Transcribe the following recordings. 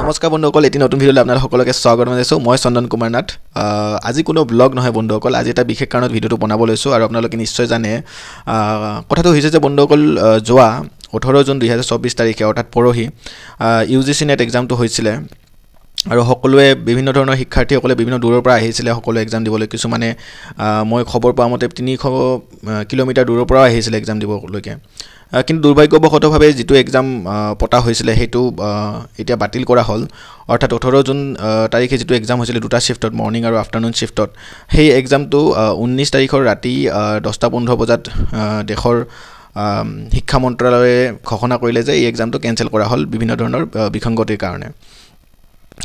নমস্কাৰ বন্ধুসকল, এটি নতুন ভিডিঅ'লৈ আপোনালোক সকলোকে স্বাগত জনাইছোঁ। মই চন্দন কুমাৰ নাথ। আজি কোনো ব্লগ নহয় বন্ধুসকল, আজি এটা বিশেষ কাৰণত ভিডিঅ'টো বনাব লৈছোঁ আৰু আপোনালোকে নিশ্চয় জানে। কথাটো হৈছে যে বন্ধুসকল, যোৱা 18 জুন 2024 তাৰিখে অৰ্থাৎ পৰহি UGC নেট এক্সামটো হৈছিলে আৰু সকলোৱে বিভিন্ন ধৰণৰ শিক্ষাৰ্থীসকলে বিভিন্ন দূৰৰ পৰা আহিছিলে সকলোৱে এক্সাম দিবলৈ। কিছুমানে মই খবৰ পোৱা মতে 300 কিলোমিটাৰ দূৰৰ পৰা আহিছিলে এক্সাম দিবলৈকে। কিন্তু দুৰ্ভাগ্যবশতভাৱে যিটো এক্সাম পতা হৈছিলে সেইটো এতিয়া বাতিল কৰা হ'ল। অৰ্থাৎ 18 জুন তাৰিখে যিটো এক্সাম হৈছিলে দুটা শ্বিফ্টত, মৰ্ণিং আৰু আফটাৰনুন শ্বিফ্টত, সেই এক্সামটো 19 তাৰিখৰ ৰাতি 10:15 বজাত দেশৰ শিক্ষা মন্ত্ৰালয়ে ঘোষণা কৰিলে যে এই এক্সামটো কেঞ্চেল কৰা হ'ল বিভিন্ন ধৰণৰ বিসংগতিৰ কাৰণে।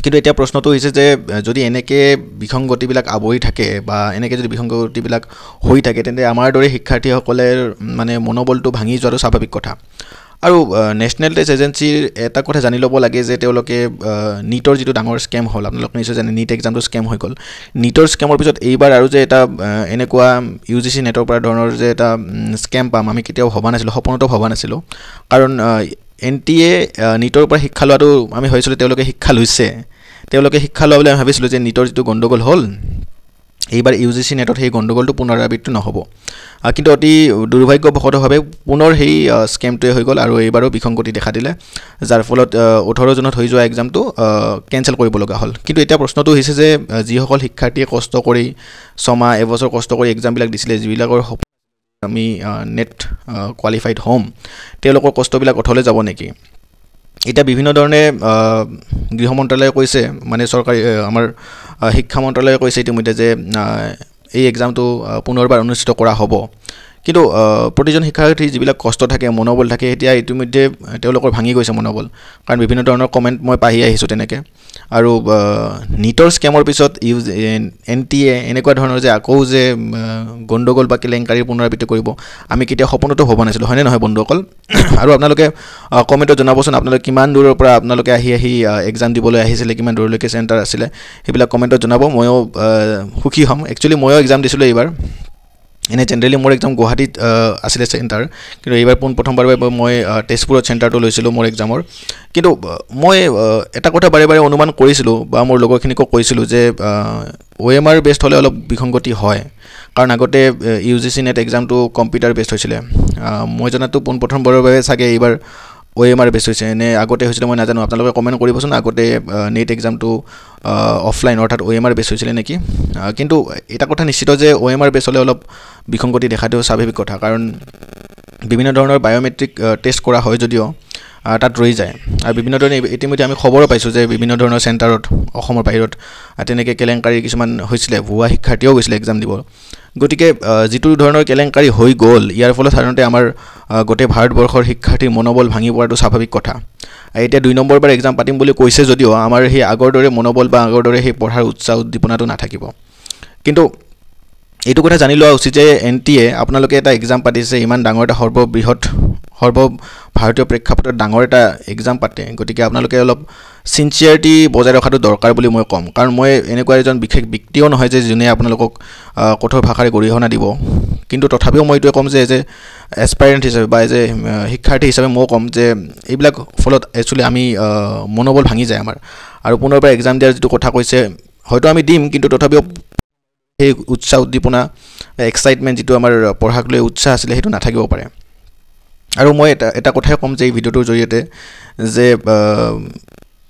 কিন্তু এতিয়া প্ৰশ্নটো হৈছে যে যদি এনেকৈ বিসংগতিবিলাক আৱৰি থাকে বা এনেকৈ যদি বিসংগতিবিলাক হৈ থাকে, তেন্তে আমাৰ দৰে শিক্ষাৰ্থীসকলে মানে মনোবলটো ভাঙি যোৱাটো স্বাভাৱিক কথা। আৰু নেশ্যনেল টেষ্ট এজেঞ্চিৰ এটা কথা জানি ল'ব লাগে যে তেওঁলোকে নীটৰ যিটো ডাঙৰ স্কেম হ'ল, আপোনালোকে নিশ্চয় জানে নীট এক্সামটো স্কেম হৈ গ'ল। নীটৰ স্কেমৰ পিছত এইবাৰ আৰু যে এটা এনেকুৱা UGC নেটৰ পৰা ধৰণৰ যে এটা স্কেম পাম, আমি কেতিয়াও ভবা নাছিলোঁ, সপোনতো ভবা নাছিলোঁ। কাৰণ NTA নীটৰ পৰা শিক্ষা লোৱাটো আমি ভাবিছিলোঁ তেওঁলোকে শিক্ষা লৈছে। তেওঁলোকে শিক্ষা লোৱা বুলি আমি ভাবিছিলোঁ যে নীটৰ যিটো গণ্ডগোল হ'ল, এইবাৰ UGC নেটত সেই গণ্ডগোলটো পুনৰাবৃত্তি নহ'ব। কিন্তু অতি দুৰ্ভাগ্যবশতভাৱে পুনৰ সেই স্কেমটোৱে হৈ গ'ল আৰু এইবাৰো বিসংগতি দেখা দিলে, যাৰ ফলত 18 জুনত হৈ যোৱা এক্সামটো কেঞ্চেল কৰিব লগা হ'ল। কিন্তু এতিয়া প্ৰশ্নটো হৈছে যে যিসকল শিক্ষাৰ্থীয়ে কষ্ট কৰি ছমাহ এবছৰ কষ্ট কৰি এক্সামবিলাক দিছিলে, যিবিলাকৰ আমি নেট কোৱালিফাইড হ'ম, তেওঁলোকৰ কষ্টবিলাক অথলে যাব নেকি? এতিয়া বিভিন্ন ধৰণে গৃহ মন্ত্ৰালয়ে কৈছে, মানে চৰকাৰী আমাৰ শিক্ষা মন্ত্ৰালয়ে কৈছে ইতিমধ্যে যে এই এক্সামটো পুনৰবাৰ অনুষ্ঠিত কৰা হ'ব। কিন্তু প্ৰতিজন শিক্ষাৰ্থীৰ যিবিলাক কষ্ট থাকে, মনোবল থাকে, এতিয়া ইতিমধ্যে তেওঁলোকৰ ভাঙি গৈছে মনোবল। কাৰণ বিভিন্ন ধৰণৰ কমেণ্ট মই পাই আহিছোঁ তেনেকৈ। আৰু নীটৰ স্কেমৰ পিছত NTA এনেকুৱা ধৰণৰ যে আকৌ যে গণ্ডগোল বা কেলেংকাৰীৰ পুনৰাবৃত্তি কৰিব, আমি কেতিয়া সপোনতো ভবা নাছিলোঁ, হয়নে নহয় বন্ধুসকল? আৰু আপোনালোকে কমেণ্টত জনাবচোন আপোনালোকে কিমান দূৰৰ পৰা আপোনালোকে আহি এক্সাম দিবলৈ আহিছিলে, কিমান দূৰলৈকে চেণ্টাৰ আছিলে, সেইবিলাক কমেণ্টত জনাব। ময়ো সুখী হ'ম। একচুৱেলি ময়ো এক্সাম দিছিলোঁ এইবাৰ। এনেই জেনেৰেলি মোৰ এক্সাম গুৱাহাটীত আছিলে চেণ্টাৰ, কিন্তু এইবাৰ প্ৰথমবাৰৰ বাবে মই তেজপুৰত চেণ্টাৰটো লৈছিলোঁ মোৰ এক্সামৰ। কিন্তু মই এটা কথা বাৰে বাৰে অনুমান কৰিছিলোঁ বা মোৰ লগৰখিনিকো কৈছিলোঁ যে OMR বেষ্ট হ'লে অলপ বিসংগতি হয়। কাৰণ আগতে UGC নেট এক্সামটো কম্পিউটাৰ বেষ্ট হৈছিলে। মই জনাতো প্ৰথমবাৰৰ বাবে চাগে এইবাৰ OMR বেষ্ট হৈছে, এনে আগতে হৈছিলে মই নাজানো। আপোনালোকে কমেণ্ট কৰিবচোন আগতে নেট এক্সামটো অফলাইন অৰ্থাৎ OMR বেষ্ট হৈছিলে নেকি? কিন্তু এটা কথা নিশ্চিত যে OMR বেষ্ট হ'লে অলপ বিসংগতি দেখাটো স্বাভাৱিক কথা। কাৰণ বিভিন্ন ধৰণৰ বায়'মেট্ৰিক টেষ্ট কৰা হয় যদিও তাত ৰৈ যায়। আৰু বিভিন্ন ধৰণে ইতিমধ্যে আমি খবৰো পাইছোঁ যে বিভিন্ন ধৰণৰ চেণ্টাৰত অসমৰ বাহিৰত তেনেকৈ কেলেংকাৰী কিছুমান হৈছিলে, ভুৱা শিক্ষাৰ্থীও গৈছিলে এক্সাম দিব। গতিকে যিটো ধৰণৰ কেলেংকাৰী হৈ গ'ল, ইয়াৰ ফলত সাধাৰণতে আমাৰ গোটেই ভাৰতবৰ্ষৰ শিক্ষাৰ্থীৰ মনোবল ভাঙি পৰাটো স্বাভাৱিক কথা। এতিয়া 2 নম্বৰবাৰ এক্সাম পাতিম বুলি কৈছে যদিও আমাৰ সেই আগৰ দৰে মনোবল বা আগৰ দৰে সেই পঢ়াৰ উৎসাহ উদ্দীপনাটো নাথাকিব। কিন্তু এইটো কথা জানি লোৱা উচিত যে NTA আপোনালোকে এটা এক্সাম পাতিছে, ইমান ডাঙৰ এটা সৰ্বভাৰতীয় প্ৰেক্ষাপটত ডাঙৰ এটা এক্সাম পাতে। গতিকে আপোনালোকে অলপ চিনচিয়াৰিটি বজাই ৰখাটো দৰকাৰ বুলি মই ক'ম। কাৰণ মই এনেকুৱা এজন বিশেষ ব্যক্তিও নহয় যে যোনে আপোনালোকক কঠোৰ ভাষাৰে গৰিহণা দিব। কিন্তু তথাপিও মই এইটোৱে ক'ম যে এজ এ এছপাইৰেণ্ট হিচাপে বা এজ এ শিক্ষাৰ্থী হিচাপে মই ক'ম যে এইবিলাক ফলত একচুৱেলি আমি মনোবল ভাঙি যায় আমাৰ। আৰু পুনৰবাৰ এক্সাম দিয়াৰ যিটো কথা কৈছে, হয়তো আমি দিম, কিন্তু তথাপিও সেই উৎসাহ উদ্দীপনা এক্সাইটমেণ্ট যিটো আমাৰ পঢ়াক লৈ উৎসাহ আছিলে সেইটো নাথাকিব পাৰে। আৰু মই এটা কথাই ক'ম যে এই ভিডিঅ'টোৰ জৰিয়তে যে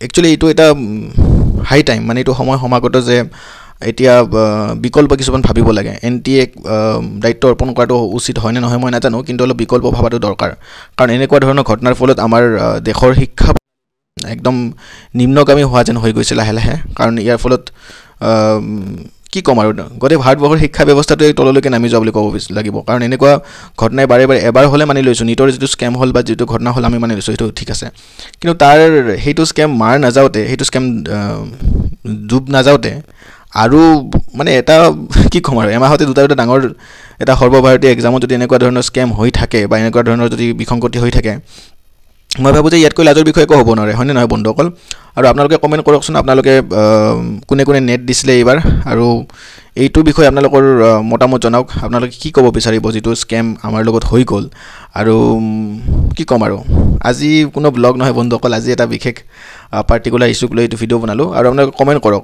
একচুৱেলি এইটো এটা হাই টাইম, মানে এইটো সময় সমাগত যে এতিয়া বিকল্প কিছুমান ভাবিব লাগে। NTA দায়িত্ব অৰ্পণ কৰাটো উচিত হয়নে নহয় মই নাজানো, কিন্তু অলপ বিকল্প ভাবাটো দৰকাৰ। কাৰণ এনেকুৱা ধৰণৰ ঘটনাৰ ফলত আমাৰ দেশৰ শিক্ষা একদম নিম্নগামী হোৱা যেন হৈ গৈছে লাহে লাহে। কাৰণ ইয়াৰ ফলত কি ক'ম আৰু গোটেই ভাৰতবৰ্ষৰ শিক্ষা ব্যৱস্থাটোৱে তললৈকে নামি যোৱা বুলি ক'ব লাগিব। কাৰণ এনেকুৱা ঘটনাই বাৰে বাৰে এবাৰ হ'লে মানি লৈছোঁ, নীটৰ যিটো স্কেম হ'ল বা যিটো ঘটনা হ'ল আমি মানি লৈছোঁ, সেইটো ঠিক আছে। কিন্তু তাৰ সেইটো স্কেম মাৰ নাযাওঁতে, সেইটো স্কেম ডুব নাযাওঁতে আৰু মানে এটা কি ক'ম আৰু এমাহতে দুটা ডাঙৰ এটা সৰ্বভাৰতীয় এক্সামত যদি এনেকুৱা ধৰণৰ স্কেম হৈ থাকে বা এনেকুৱা ধৰণৰ যদি বিসংগতি হৈ থাকে, মই ভাবোঁ যে ইয়াতকৈ লাজৰ বিষয় একো হ'ব নোৱাৰে, হয়নে নহয় বন্ধুসকল? আৰু আপোনালোকে কমেণ্ট কৰকচোন, আপোনালোকে কোনে কোনে নেট দিছিলে এইবাৰ, আৰু এইটোৰ বিষয়ে আপোনালোকৰ মতামত জনাওক। আপোনালোকে কি ক'ব বিচাৰিব যিটো স্কেম আমাৰ লগত হৈ গ'ল? আৰু কি ক'ম আৰু, আজি কোনো ব্লগ নহয় বন্ধুসকল, আজি এটা বিশেষ পাৰ্টিকুলাৰ ইছ্যুক লৈ এইটো ভিডিঅ' বনালোঁ। আৰু আপোনালোকে কমেণ্ট কৰক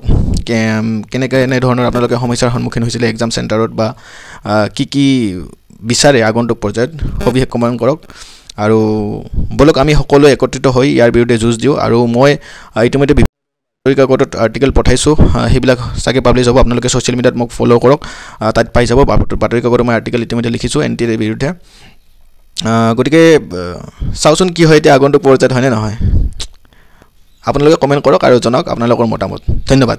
কেনেকৈ এনেধৰণৰ আপোনালোকে সমস্যাৰ সন্মুখীন হৈছিলে এক্সাম চেণ্টাৰত, বা কি বিচাৰে আগন্তুক পৰ্যায়ত, সবিশেষ কমেণ্ট কৰক। আৰু বলক আমি সকলোৱে একত্ৰিত হৈ ইয়াৰ বিৰুদ্ধে যুঁজ দিওঁ। আৰু মই ইতিমধ্যে বাতৰি কাকতত আৰ্টিকেল পঠাইছোঁ, সেইবিলাক চাগে পাব্লিছ হ'ব। আপোনালোকে ছ'চিয়েল মিডিয়াত মোক ফ'ল' কৰক, তাত পাই যাব। বাতৰি কাকতত মই আৰ্টিকেল ইতিমধ্যে লিখিছোঁ NTAৰ বিৰুদ্ধে। গতিকে চাওঁচোন কি হয় এতিয়া আগন্তুক পৰ্যায়ত, হয়নে নহয়? আপোনালোকে কমেণ্ট কৰক আৰু জনাওক আপোনালোকৰ মতামত। ধন্যবাদ।